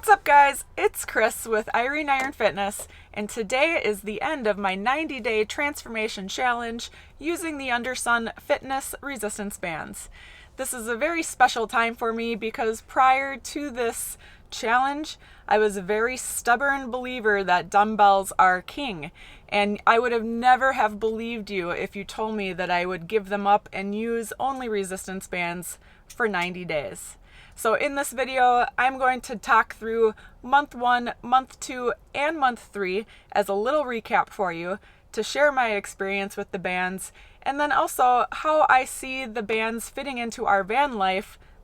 What's up guys, it's Chris with Irene Iron Fitness, and today is the end of my 90-day transformation challenge using the Undersun fitness resistance bands. This is a very special time for me because prior to this challenge, I was a very stubborn believer that dumbbells are king, and I would have never have believed you if you told me that I would give them up and use only resistance bands for 90 days. So in this video, I'm going to talk through month 1, month 2, and month 3 as a little recap for you to share my experience with the bands, and then also how I see the bands fitting into our van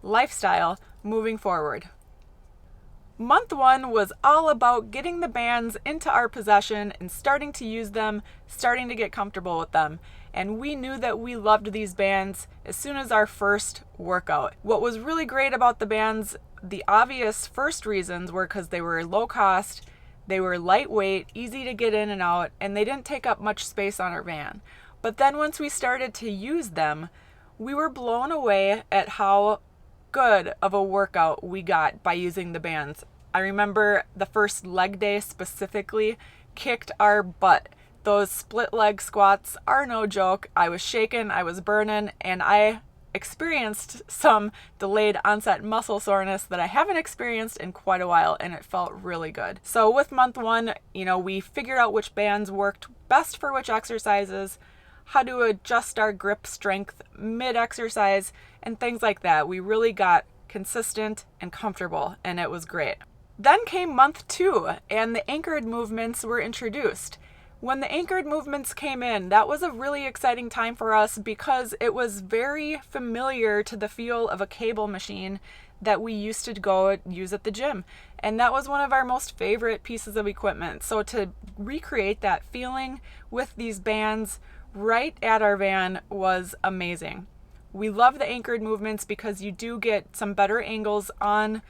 lifestyle moving forward. Month 1 was all about getting the bands into our possession and starting to use them, starting to get comfortable with them. And we knew that we loved these bands as soon as our first workout. What was really great about the bands, the obvious first reasons were because they were low cost, they were lightweight, easy to get in and out, and they didn't take up much space on our van. But then once we started to use them, we were blown away at how good of a workout we got by using the bands. I remember the first leg day specifically kicked our butt. Those split leg squats are no joke. I was shaking, I was burning, and I experienced some delayed onset muscle soreness that I haven't experienced in quite a while, and it felt really good. So with month 1, we figured out which bands worked best for which exercises, how to adjust our grip strength mid-exercise, and things like that. We really got consistent and comfortable, and it was great. Then came month 2, and the anchored movements were introduced. When the anchored movements came in, that was a really exciting time for us because it was very familiar to the feel of a cable machine that we used to go use at the gym. And that was one of our most favorite pieces of equipment. So to recreate that feeling with these bands right at our van was amazing. We love the anchored movements because you do get some better angles on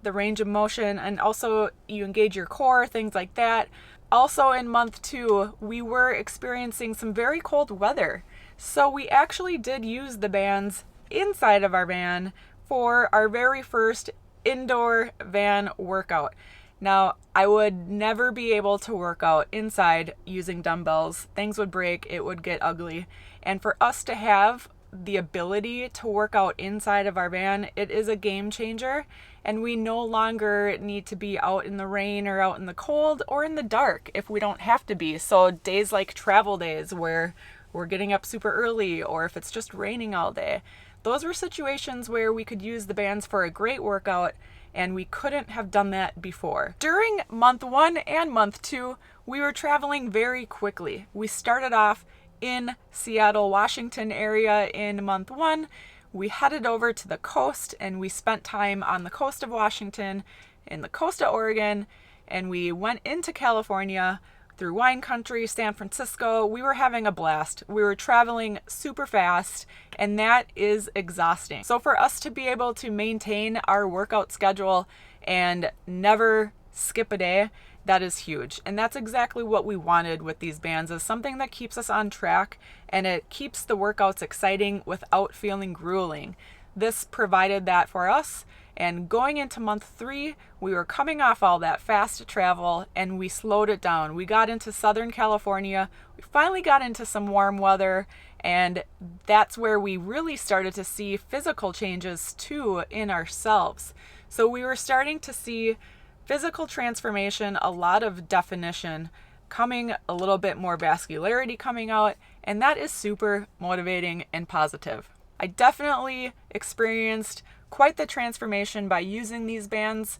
the range of motion, and also you engage your core, things like that. Also in month 2, we were experiencing some very cold weather. So we actually did use the bands inside of our van for our very first indoor van workout. Now, I would never be able to work out inside using dumbbells. Things would break, it would get ugly. And for us to have the ability to work out inside of our van, it is a game changer, and we no longer need to be out in the rain or out in the cold or in the dark if we don't have to be. So days like travel days where we're getting up super early, or if it's just raining all day, those were situations where we could use the bands for a great workout, and we couldn't have done that before. During month 1 and month 2, we were traveling very quickly. We started off in Seattle, Washington area in month 1. We headed over to the coast, and we spent time on the coast of Washington, in the coast of Oregon, and we went into California through wine country, San Francisco. We were having a blast. We were traveling super fast, and that is exhausting. So for us to be able to maintain our workout schedule and never skip a day, that is huge. And that's exactly what we wanted with these bands, is something that keeps us on track and it keeps the workouts exciting without feeling grueling. This provided that for us. And going into month 3, we were coming off all that fast travel and we slowed it down. We got into Southern California. We finally got into some warm weather, and that's where we really started to see physical changes too in ourselves. So we were starting to see physical transformation, a lot of definition coming, a little bit more vascularity coming out, and that is super motivating and positive. I definitely experienced quite the transformation by using these bands,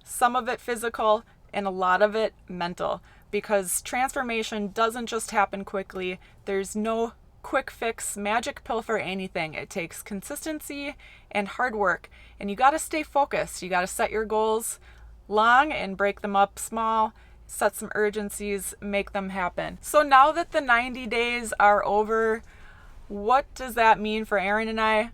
some of it physical and a lot of it mental, because transformation doesn't just happen quickly. There's no quick fix, magic pill for anything. It takes consistency and hard work, and you got to stay focused. You got to set your goals long and break them up small, set some urgencies, make them happen. So now that the 90 days are over, what does that mean for Erin and I?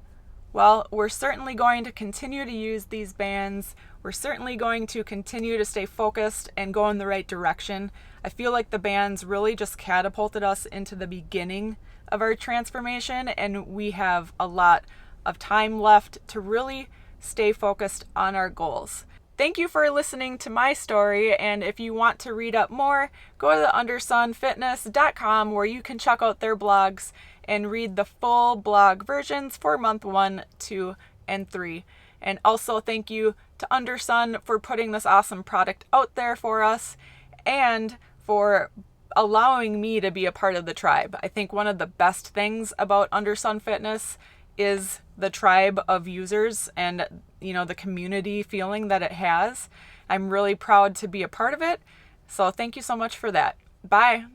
Well, we're certainly going to continue to use these bands. We're certainly going to continue to stay focused and go in the right direction. I feel like the bands really just catapulted us into the beginning of our transformation, and we have a lot of time left to really stay focused on our goals. Thank you for listening to my story, and if you want to read up more, go to the undersunfitness.com where you can check out their blogs and read the full blog versions for month 1, 2, and 3. And also thank you to Undersun for putting this awesome product out there for us and for allowing me to be a part of the tribe. I think one of the best things about Undersun Fitness is the tribe of users and, the community feeling that it has. I'm really proud to be a part of it. So thank you so much for that. Bye.